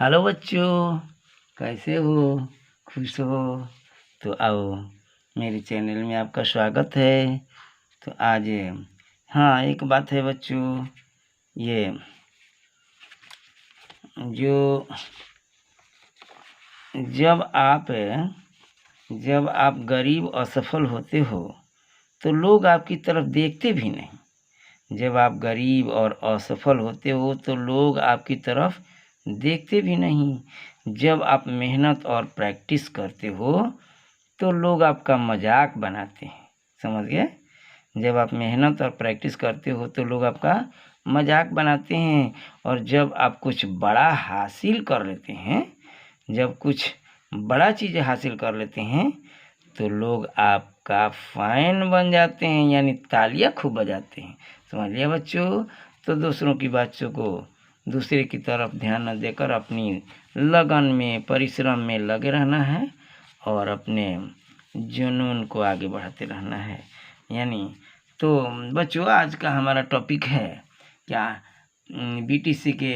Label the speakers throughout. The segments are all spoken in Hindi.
Speaker 1: हेलो बच्चों, कैसे हो? खुश हो? तो आओ, मेरे चैनल में आपका स्वागत है। तो आज हाँ, एक बात है बच्चों, ये जो जब आप गरीब असफल होते हो तो लोग आपकी तरफ देखते भी नहीं। जब आप गरीब और असफल होते हो तो लोग आपकी तरफ देखते भी नहीं। जब आप मेहनत और प्रैक्टिस करते हो तो लोग आपका मजाक बनाते हैं। समझ गए? जब आप मेहनत और प्रैक्टिस करते हो तो लोग आपका मजाक बनाते हैं। और जब आप कुछ बड़ा हासिल कर लेते हैं, जब कुछ बड़ा चीज़ हासिल कर लेते हैं तो लोग आपका फैन बन जाते हैं, यानी तालियां खूब बजाते हैं। समझ लिया बच्चों? तो दूसरों की बातों को दूसरे की तरफ ध्यान न देकर अपनी लगन में, परिश्रम में लगे रहना है और अपने जुनून को आगे बढ़ाते रहना है। यानी तो बच्चों, आज का हमारा टॉपिक है क्या? बीटीसी के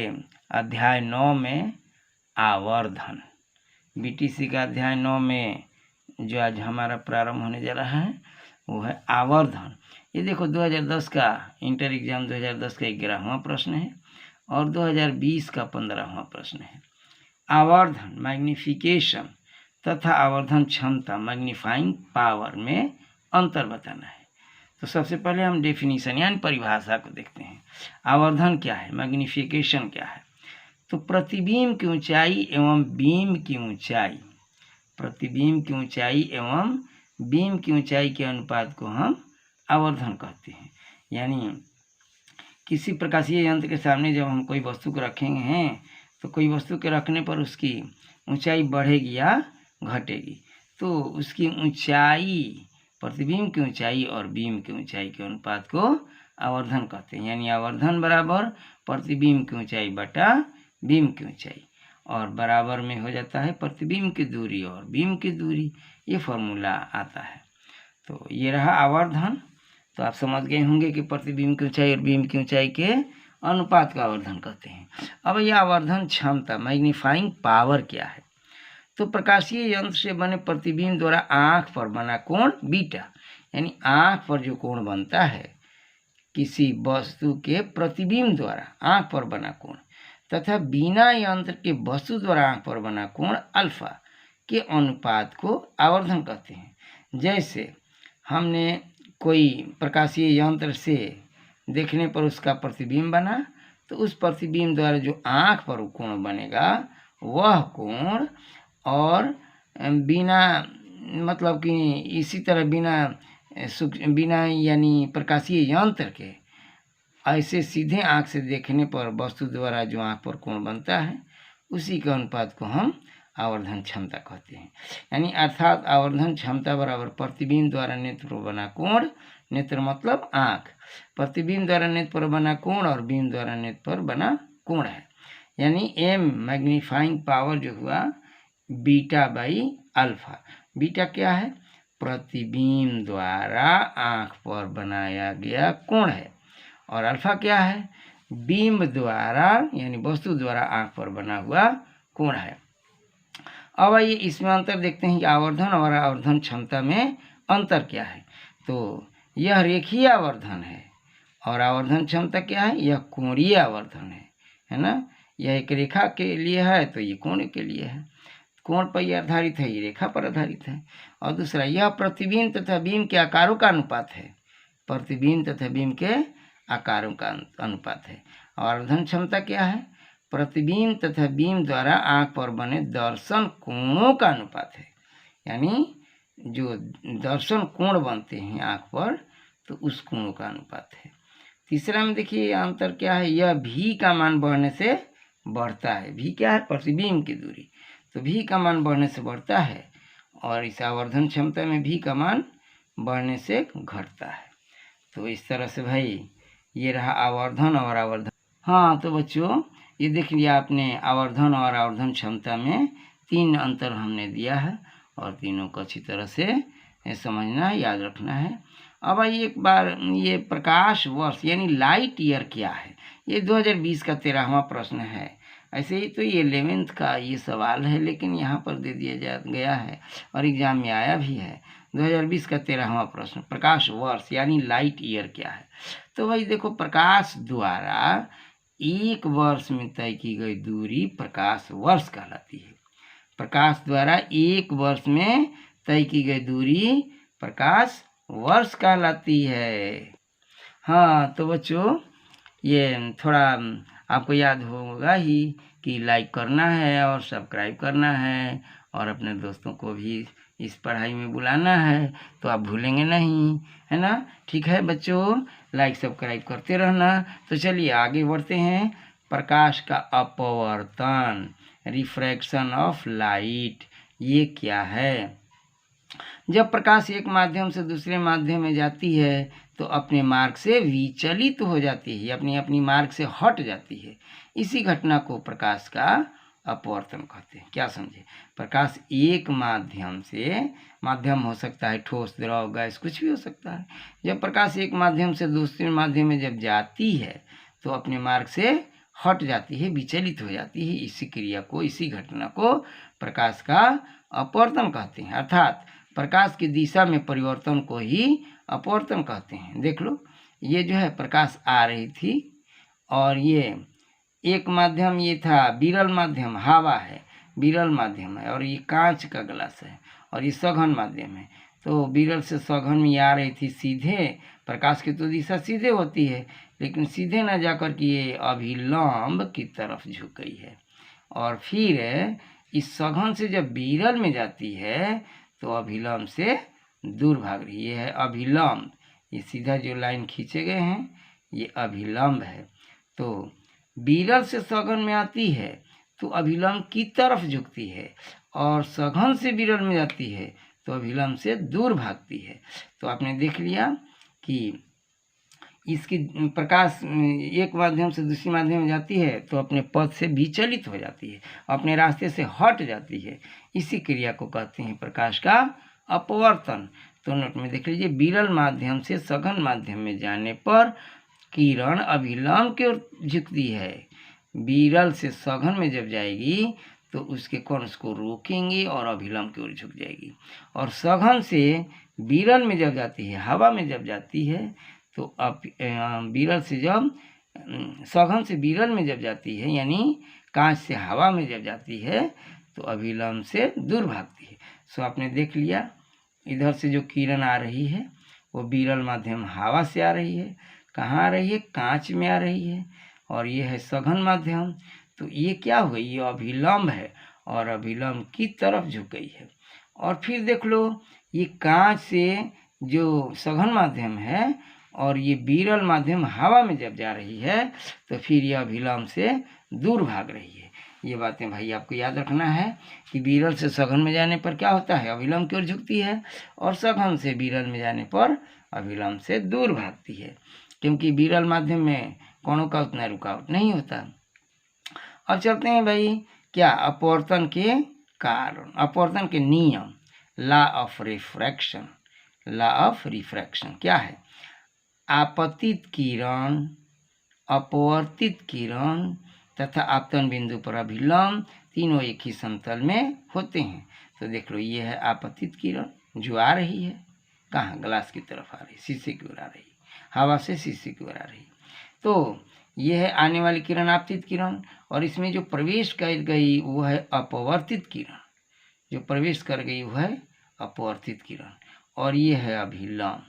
Speaker 1: अध्याय 9 में आवर्धन। बीटीसी का अध्याय 9 में जो आज हमारा प्रारंभ होने जा रहा है वो है आवर्धन। ये देखो, 2010 का इंटर एग्जाम 2010 का 11वां प्रश्न है और 2020 का 15वां प्रश्न है। आवर्धन मैग्निफिकेशन तथा आवर्धन क्षमता मैग्नीफाइंग पावर में अंतर बताना है। तो सबसे पहले हम डेफिनेशन यानी परिभाषा को देखते हैं। आवर्धन क्या है, मैग्निफिकेशन क्या है? तो प्रतिबिंब की ऊंचाई एवं बीम की ऊंचाई, प्रतिबिंब की ऊंचाई एवं बीम की ऊंचाई के अनुपात को हम आवर्धन कहते हैं। यानी किसी प्रकाशीय यंत्र के सामने जब हम कोई वस्तु को रखेंगे हैं तो कोई वस्तु के रखने पर उसकी ऊंचाई बढ़ेगी या घटेगी, तो उसकी ऊंचाई, प्रतिबिंब की ऊंचाई और बीम की ऊंचाई के अनुपात को आवर्धन कहते हैं। यानी आवर्धन बराबर प्रतिबिंब की ऊंचाई बटा बीम की ऊंचाई, और बराबर में हो जाता है प्रतिबिंब की दूरी और बीम की दूरी। ये फॉर्मूला आता है। तो ये रहा आवर्धन। तो आप समझ गए होंगे कि प्रतिबिंब की ऊंचाई और बीम की ऊंचाई के अनुपात का आवर्धन कहते हैं। अब यह आवर्धन क्षमता मैग्नीफाइंग पावर क्या है? तो प्रकाशीय यंत्र से बने प्रतिबिंब द्वारा आंख पर बना कोण बीटा, यानी आंख पर जो कोण बनता है किसी वस्तु के प्रतिबिंब द्वारा आंख पर बना कोण, तथा बिना यंत्र के वस्तु द्वारा आंख पर बना कोण अल्फा के अनुपात को आवर्धन कहते हैं। जैसे हमने कोई प्रकाशीय यंत्र से देखने पर उसका प्रतिबिंब बना, तो उस प्रतिबिंब द्वारा जो आंख पर कोण बनेगा वह कोण, और बिना मतलब कि इसी तरह बिना यानी प्रकाशीय यंत्र के ऐसे सीधे आंख से देखने पर वस्तु द्वारा जो आंख पर कोण बनता है उसी के अनुपात को हम आवर्धन क्षमता कहते हैं। यानी अर्थात आवर्धन क्षमता बराबर प्रतिबिंब द्वारा नेत्र पर बना कोण, नेत्र मतलब आंख, प्रतिबिंब द्वारा नेत्र पर बना कोण और बीम द्वारा नेत्र पर बना कोण है। यानी एम मैग्नीफाइंग पावर जो हुआ बीटा बाई अल्फा। बीटा क्या है? प्रतिबिंब द्वारा आंख पर बनाया गया कोण है, और अल्फा क्या है? बीम द्वारा यानी वस्तु द्वारा आंख पर बना हुआ कोण है। अब आइए इसमें अंतर देखते हैं कि आवर्धन और आवर्धन क्षमता में अंतर क्या है। तो यह रेखीय आवर्धन है और आवर्धन क्षमता क्या है? यह कोणीय आवर्धन है ना? यह एक रेखा के लिए है तो ये कोण के लिए है। कोण पर यह आधारित है, ये रेखा पर आधारित है। और दूसरा, यह प्रतिबिंब तथा बीम के आकारों का अनुपात है, प्रतिबिंब तथा बीम के आकारों का अनुपात है। और आवर्धन क्षमता क्या है? प्रतिबिंब तथा बीम द्वारा आंख पर बने दर्शन कोणों का अनुपात है। यानी जो दर्शन कोण बनते हैं आंख पर, तो उस कोणों का अनुपात है। तीसरा में देखिए अंतर क्या है? यह भी का मान बढ़ने से बढ़ता है। भी क्या है? प्रतिबिंब की दूरी। तो भी का मान बढ़ने से बढ़ता है, और इस आवर्धन क्षमता में भी का मान बढ़ने से घटता है। तो इस तरह से भाई ये रहा आवर्धन और आवर्धन। हाँ, तो बच्चों ये देख लिया आपने, आवर्धन और आवर्धन क्षमता में 3 अंतर हमने दिया है, और तीनों को अच्छी तरह से समझना है, याद रखना है। अब आइए एक बार, ये प्रकाश वर्ष यानी लाइट ईयर क्या है? ये 2020 का 13वां प्रश्न है। ऐसे ही तो ये 11th का ये सवाल है, लेकिन यहाँ पर दे दिया गया है और एग्जाम में आया भी है। 2020 का 13वां प्रश्न, प्रकाश वर्ष यानी लाइट ईयर क्या है? तो भाई देखो, प्रकाश द्वारा एक वर्ष में तय की गई दूरी प्रकाश वर्ष कहलाती है। प्रकाश द्वारा एक वर्ष में तय की गई दूरी प्रकाश वर्ष कहलाती है। हाँ तो बच्चों, ये थोड़ा आपको याद होगा ही कि लाइक करना है और सब्सक्राइब करना है और अपने दोस्तों को भी इस पढ़ाई में बुलाना है, तो आप भूलेंगे नहीं, है ना? ठीक है बच्चों, लाइक सब्सक्राइब करते रहना। तो चलिए आगे बढ़ते हैं। प्रकाश का अपवर्तन, रिफ्रैक्शन ऑफ लाइट, ये क्या है? जब प्रकाश एक माध्यम से दूसरे माध्यम में जाती है तो अपने मार्ग से विचलित हो जाती है, अपनी अपनी मार्ग से हट जाती है। इसी घटना को प्रकाश का अपवर्तन कहते हैं। क्या समझे? प्रकाश एक माध्यम से, माध्यम हो सकता है ठोस, द्रव, गैस, कुछ भी हो सकता है। जब प्रकाश एक माध्यम से दूसरे माध्यम में जब जाती है तो अपने मार्ग से हट जाती है, विचलित हो जाती है। इसी क्रिया को, इसी घटना को प्रकाश का अपवर्तन कहते हैं। अर्थात प्रकाश की दिशा में परिवर्तन को ही अपवर्तन कहते हैं। देख लो, ये जो है प्रकाश आ रही थी और ये एक माध्यम ये था विरल माध्यम, हवा है, विरल माध्यम है, और ये कांच का ग्लास है और ये सघन माध्यम है। तो विरल से सघन में आ रही थी सीधे, प्रकाश की तो दिशा सीधे होती है, लेकिन सीधे न जाकर के ये अभिलंब की तरफ झुक गई है। और फिर इस सघन से जब विरल में जाती है तो अभिलंब से दूर भाग रही है। ये है अभिलंब, ये सीधा जो लाइन खींचे गए हैं ये अभिलंब है। तो विरल से सघन में आती है तो अभिलंब की तरफ झुकती है, और सघन से विरल में जाती है तो अभिलंब से दूर भागती है। तो आपने देख लिया कि इसकी प्रकाश एक माध्यम से दूसरी माध्यम में जाती है तो अपने पथ से विचलित हो जाती है, अपने रास्ते से हट जाती है। इसी क्रिया को कहते हैं प्रकाश का अपवर्तन। तो नोट में देख लीजिए, विरल माध्यम से सघन माध्यम में जाने पर किरण अभिलंब की ओर झुकती है। विरल से सघन में जब जाएगी तो उसके कोण उसको रोकेंगे और अभिलंब की ओर झुक जाएगी। और सघन से विरल में जब जाती है, हवा में जब जाती है, तो विरल से जब सघन से विरल में जब जाती है, यानी कांच से हवा में जब जाती है, तो अभिलंब से दूर भागती है। सो आपने देख लिया, इधर से जो किरण आ रही है वो विरल माध्यम हवा से आ रही है। कहाँ आ रही है? कांच में आ रही है। और ये है सघन माध्यम, तो ये क्या हुआ? ये अभिलंब है और अभिलंब की तरफ झुक गई है। और फिर देख लो, ये कांच से जो सघन माध्यम है और ये विरल माध्यम हवा में जब जा रही है तो फिर ये अभिलंब से दूर भाग रही है। ये बातें भाई आपको याद रखना है कि विरल से सघन में जाने पर क्या होता है? अभिलंब की ओर झुकती है, और सघन से विरल में जाने पर अभिलंब से दूर भागती है, क्योंकि विरल माध्यम में कोणों का उतना रुकावट नहीं होता। अब चलते हैं भाई क्या अपवर्तन के कारण, अपवर्तन के नियम, law of refraction. Law of refraction क्या है? आपतित किरण, अपवर्तित किरण तथा आपतन बिंदु पर अभिलंब तीनों एक ही समतल में होते हैं। तो देख लो, ये है आपतित किरण जो आ रही है, कहाँ? ग्लास की तरफ आ रही, शीशे की ओर आ रही, हवा से शीशे की ओर आ रही। तो ये है आने वाली किरण आपतित किरण, और इसमें जो प्रवेश कर गई वो है अपवर्तित किरण, जो प्रवेश कर गई वो है अपवर्तित किरण, और ये है अभिलंब।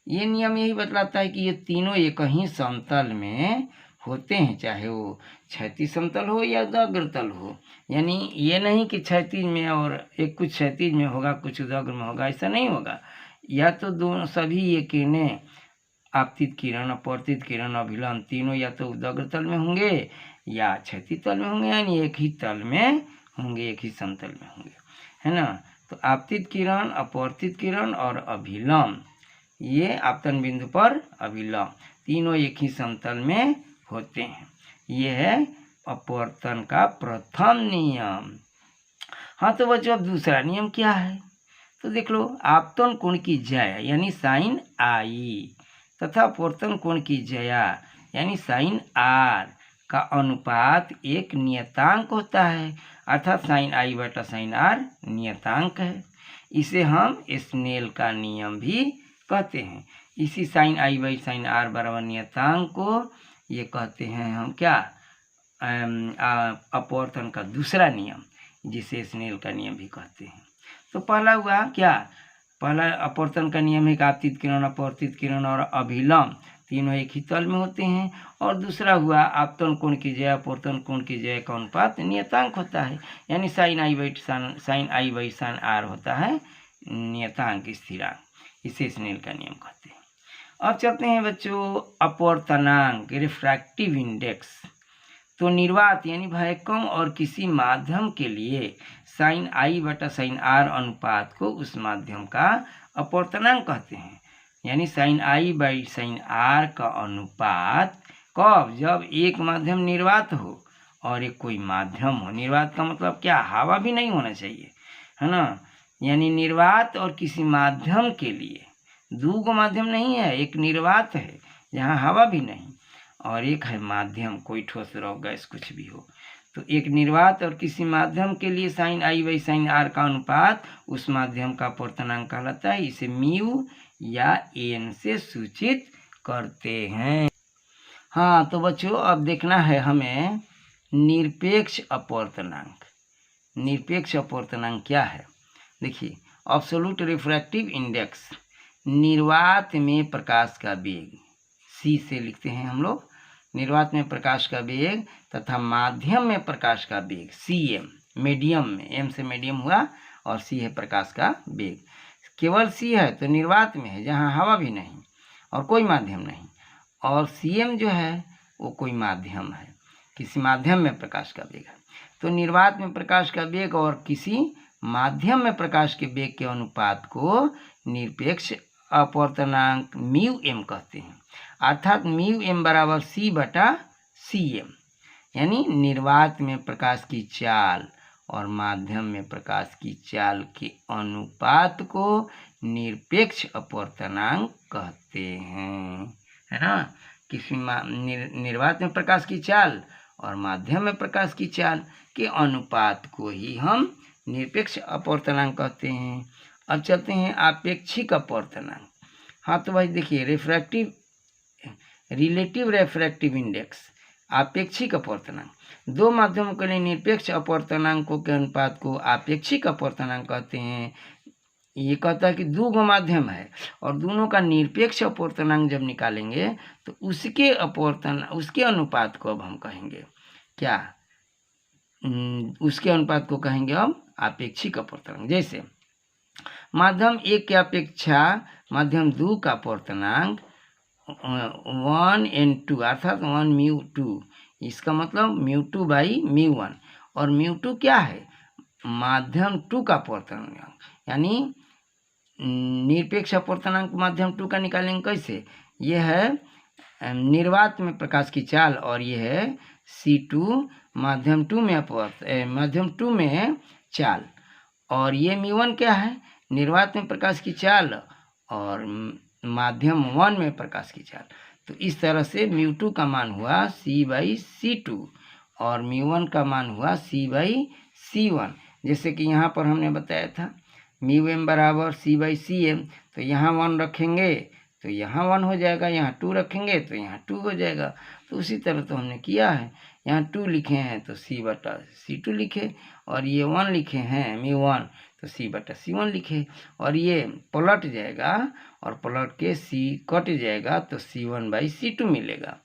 Speaker 1: ये नियम यही बतलाता है कि ये तीनों एक ही समतल में होते हैं, चाहे वो क्षैतिज समतल हो या उदग्रतल हो। यानी ये नहीं कि क्षैतिज में और एक कुछ क्षैतिज में होगा, कुछ उदग्र में होगा, ऐसा नहीं होगा। या तो दोनों सभी ये किरणें, आपतित किरण, अपवर्तित किरण, अभिलंब, तीनों या तो उदग्र तल में होंगे या क्षैतिज तल में होंगे, यानी एक ही तल में होंगे, एक ही समतल में होंगे, है ना? तो आपतित किरण, अपवर्तित किरण और अभिलंब, ये आपतन बिंदु पर अभिलंब तीनों एक ही समतल में होते हैं। ये है अपवर्तन का प्रथम नियम। हाँ तो बच्चों, अब दूसरा नियम क्या है? तो देख लो, आपतन कोण की ज्या यानी साइन आई तथा अपवर्तन कोण की ज्या यानी साइन आर का अनुपात एक नियतांक होता है, अर्थात साइन आई बटा साइन आर नियतांक है। इसे हम स्नेल का नियम भी कहते हैं। इसी sine I by sine R बराबर नियतांक को ये कहते हैं हम क्या, अपवर्तन का दूसरा नियम, जिसे स्नेल का नियम भी कहते हैं। तो पहला हुआ क्या, पहला अपवर्तन का नियम है कि आपतित किरण, अपवर्तित किरण और अभिलंब तीनों एक ही तल में होते हैं। और दूसरा हुआ आपतन कोण की जय अपवर्तन कोण की जय का अनुपात नियतांक होता है, यानी sine I by sine R होता है नियतांक स्थिरांक, इसे स्नेल का नियम कहते हैं। अब चलते हैं बच्चों अपवर्तनांक रिफ्रैक्टिव इंडेक्स। तो निर्वात यानी भयकम और किसी माध्यम के लिए साइन आई बटा साइन आर अनुपात को उस माध्यम का अपवर्तनांक कहते हैं। यानी sine I by sine R का अनुपात कब, जब एक माध्यम निर्वात हो और एक कोई माध्यम हो। निर्वात का मतलब क्या, हवा भी नहीं होना चाहिए, है ना। यानी निर्वात और किसी माध्यम के लिए, दो माध्यम नहीं है, एक निर्वात है जहाँ हवा भी नहीं, और एक है माध्यम, कोई ठोस रॉक गैस कुछ भी हो। तो एक निर्वात और किसी माध्यम के लिए sine I by sine R का अनुपात उस माध्यम का अपवर्तनांक कहलाता है। इसे म्यू या एन से सूचित करते हैं। हाँ तो बच्चों अब देखना है हमें निरपेक्ष अपवर्तनांक। निरपेक्ष अपवर्तनांक क्या है, देखिए एब्सोल्यूट रिफ्रैक्टिव इंडेक्स, निर्वात में प्रकाश का वेग, सी से लिखते हैं हम लोग, निर्वात में प्रकाश का वेग तथा माध्यम में प्रकाश का वेग सी एम, मीडियम में, एम से मीडियम हुआ और सी है प्रकाश का वेग। केवल सी है तो निर्वात में है जहाँ हवा भी नहीं और कोई माध्यम नहीं, और सी एम जो है वो कोई माध्यम है, किसी माध्यम में प्रकाश का वेग है। तो निर्वात में प्रकाश का वेग और किसी माध्यम में प्रकाश के वेग के अनुपात को निरपेक्ष अपवर्तनांक म्यू एम कहते हैं, अर्थात म्यू एम बराबर सी बटा सी एम। यानी निर्वात में प्रकाश की चाल और माध्यम में प्रकाश की चाल के अनुपात को निरपेक्ष अपवर्तनांक कहते हैं, है ना। किसी निर्वात में प्रकाश की चाल और माध्यम में प्रकाश की चाल के अनुपात को ही हम निरपेक्ष अपवर्तनांक कहते हैं। अब चलते हैं आपेक्षिक अपवर्तनांक। हाँ तो भाई देखिए रिलेटिव रेफ्रैक्टिव इंडेक्स, आपेक्षिक अपवर्तनांक, दो माध्यमों के लिए निरपेक्ष अपवर्तनांकों के अनुपात को आपेक्षिक अपवर्तनांक कहते हैं। ये कहता है कि दो माध्यम है और दोनों का निरपेक्ष अपवर्तनांक जब निकालेंगे तो उसके अनुपात को अब हम कहेंगे क्या, उसके अनुपात को कहेंगे अब आपेक्षिक अपवर्तनांक। जैसे माध्यम एक के अपेक्षा माध्यम दो का अपवर्तनांक 1n2 अर्थात 1 म्यू 2, इसका मतलब म्यू 2 बाई म्यू 1, और म्यू 2 क्या है, माध्यम 2 का अपवर्तनांक। यानी निरपेक्ष अपवर्तनांक माध्यम 2 का निकालेंगे कैसे, ये है निर्वात में प्रकाश की चाल और ये है C2 माध्यम 2 में चाल, और ये म्यू1 क्या है, निर्वात में प्रकाश की चाल और माध्यम 1 में प्रकाश की चाल। तो इस तरह से म्यू 2 का मान हुआ C/C2 और म्यू1 का मान हुआ C/C1। जैसे कि यहाँ पर हमने बताया था म्यू एम बराबर C/Cm, तो यहाँ 1 रखेंगे तो यहाँ 1 हो जाएगा, यहाँ 2 रखेंगे तो यहाँ 2 हो जाएगा। तो उसी तरह तो हमने किया है, यहाँ 2 लिखे हैं तो C/C2 लिखे, और ये 1 लिखे हैं म्यू1 तो C/C1 लिखे, और ये पलट जाएगा और पलट के C कट जाएगा तो C1/C2 मिलेगा।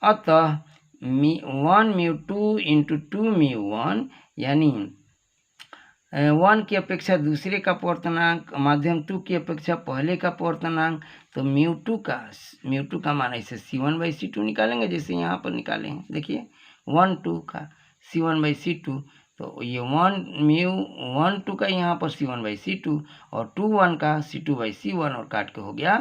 Speaker 1: अतः 1 म्यू 2 इंटू 2 म्यू1 यानी 1 की अपेक्षा दूसरे का अपवर्तनांक माध्यम 2 की अपेक्षा पहले का अपवर्तनांक, तो म्यू 2 का मान ऐसे C1/C2 निकालेंगे जैसे यहाँ पर निकाले हैं। देखिए 1 2 का C1/C2, तो ये 1 2 का यहाँ पर C1/C2 और 2 1 का C2/C1 और काट के हो गया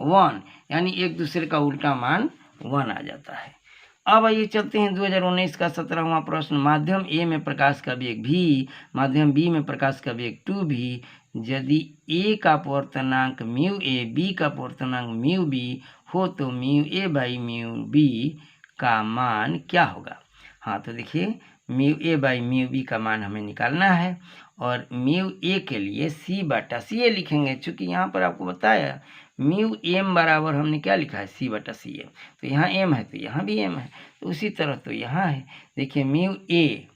Speaker 1: 1, यानी एक दूसरे का उल्टा मान 1 आ जाता है। अब आइए चलते हैं 2019 का 17वां प्रश्न। माध्यम ए में प्रकाश का वेग भी, माध्यम बी में प्रकाश का वेग 2 भी, यदि ए का अपवर्तनांक म्यू ए, बी का अपवर्तनांक म्यू बी हो तो mu A by mu B का मान क्या होगा। हाँ तो देखिए mu A by mu B का मान हमें निकालना है और म्यू ए के लिए सी बटा सी ए लिखेंगे। चूँकि यहाँ पर आपको बताया म्यू एम बराबर हमने क्या लिखा है सी बटा सी एम, तो यहाँ एम है तो यहाँ भी एम है, तो उसी तरह तो यहाँ है। देखिए म्यू ए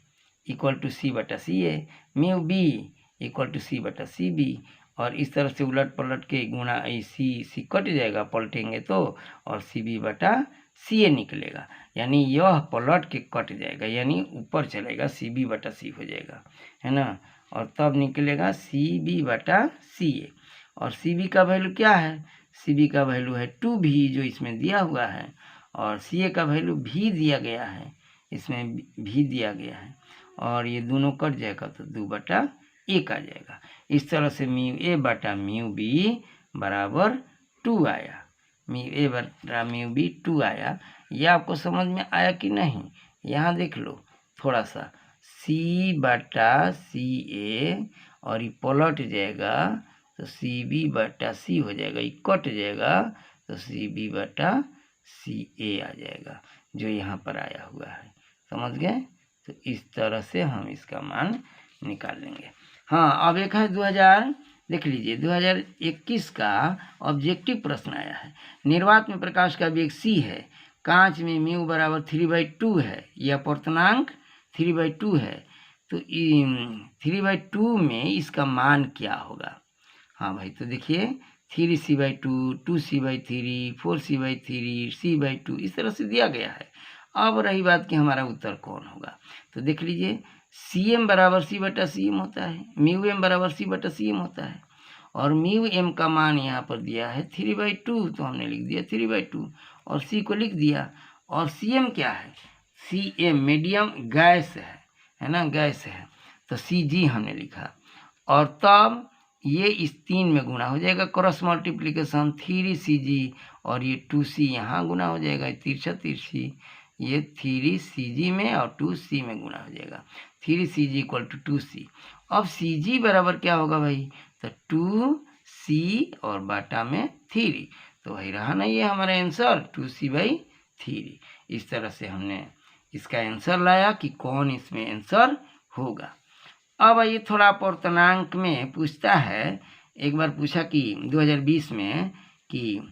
Speaker 1: इक्वल टू सी बटा सी ए, म्यू बी इक्वल टू सी बटा सी बी, और इस तरह से उलट पलट के गुणा सी कट जाएगा पलटेंगे तो, और सी बी बटा सी ए निकलेगा, यानी यह पलट के कट जाएगा यानी ऊपर चलेगा सी बी बटा सी हो जाएगा, है ना। और तब निकलेगा सी बी बटा सी ए, और सी बी का वैल्यू क्या है, सी बी का वैल्यू है 2v जो इसमें दिया हुआ है, और सी ए का वैल्यू भी दिया गया है, इसमें भी दिया गया है, और ये दोनों कट जाएगा तो 2/1 आ जाएगा। इस तरह से म्यू ए बटा म्यू बी बराबर 2 आया, म्यू ए बटा म्यू बी 2 आया। यह आपको समझ में आया कि नहीं, यहाँ देख लो थोड़ा सा, सी बटा सी ए और ये पलट जाएगा तो सी बी बटा सी हो जाएगा, ये कट जाएगा तो सी बी बटा सी ए आ जाएगा जो यहाँ पर आया हुआ है, समझ गए। तो इस तरह से हम इसका मान निकाल लेंगे। हाँ अब एक है 2000, देख लीजिए 2021 का ऑब्जेक्टिव प्रश्न आया है। निर्वात में प्रकाश का वेग c है, कांच में म्यू बराबर 3/2 है, यह अपर्तनांक 3/2 है, तो 3/2 में इसका मान क्या होगा। हाँ भाई तो देखिए 3c/2, 2c/3, 4c/3, c/2 इस तरह से दिया गया है। अब रही बात कि हमारा उत्तर कौन होगा, तो देख लीजिए सी एम बराबर सी बटा सी एम होता है, म्यू एम बराबर सी बटा सी एम होता है, और म्यू एम का मान यहाँ पर दिया है 3/2 तो हमने लिख दिया 3/2 और सी को लिख दिया। और सी एम क्या है, सी एम मीडियम गैस है ना, गैस है, तो सी जी हमने लिखा, और तब ये इस 3 में गुणा हो जाएगा, क्रॉस मल्टीप्लिकेशन 3cg, और ये 2c यहाँ गुणा हो जाएगा, तिरछा तिरछी, ये 3cg में और 2c में गुणा हो जाएगा, 3cg इक्वल टू 2c। अब cg बराबर क्या होगा भाई, तो 2c और बाटा में 3, तो वही रहा ना ये हमारा आंसर 2c/3। इस तरह से हमने इसका आंसर लाया कि कौन इसमें आंसर होगा। अब ये थोड़ा अपूर्णांक में पूछता है, एक बार पूछा कि 2020 में कि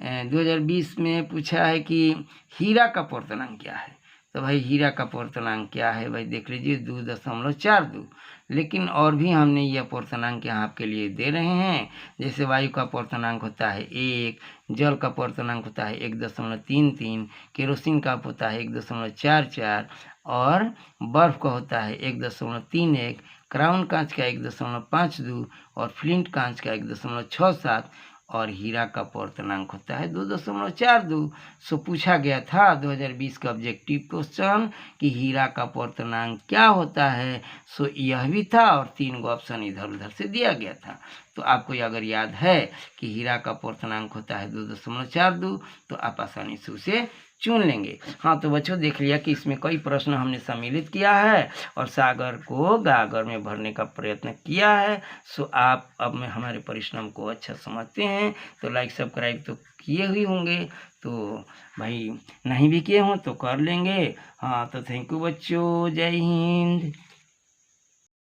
Speaker 1: 2020 में पूछा है कि हीरा का अपूर्णांक क्या है, तो भाई हीरा का अपूर्णांक क्या है भाई देख लीजिए 2.42, लेकिन और भी हमने ये अपूर्णांक यहाँ आपके लिए दे रहे हैं। जैसे वायु का अपूर्णांक होता है 1, जल का अपूर्णांक होता है 1.33, केरोसिन का होता है 1.44, और बर्फ का होता है 1.31, क्राउन कांच का 1.52, और फ्लिंट कांच का 1.67, और हीरा का अपूर्णांक होता है 2.42। सो पूछा गया था 2020 का ऑब्जेक्टिव क्वेश्चन कि हीरा का अपूर्णांक क्या होता है। सो यह भी था और 3 गो ऑप्शन इधर उधर से दिया गया था। तो आपको अगर याद है कि हीरा का अपूर्णांक होता है 2.42 तो आप आसानी से उसे चुन लेंगे। हाँ तो बच्चों देख लिया कि इसमें कई प्रश्न हमने सम्मिलित किया है और सागर को गागर में भरने का प्रयत्न किया है। सो आप अब में हमारे परिश्रम को अच्छा समझते हैं तो लाइक सब्सक्राइब तो किए हुए होंगे, तो भाई नहीं भी किए हों तो कर लेंगे। हाँ तो थैंक यू बच्चों, जय हिंद।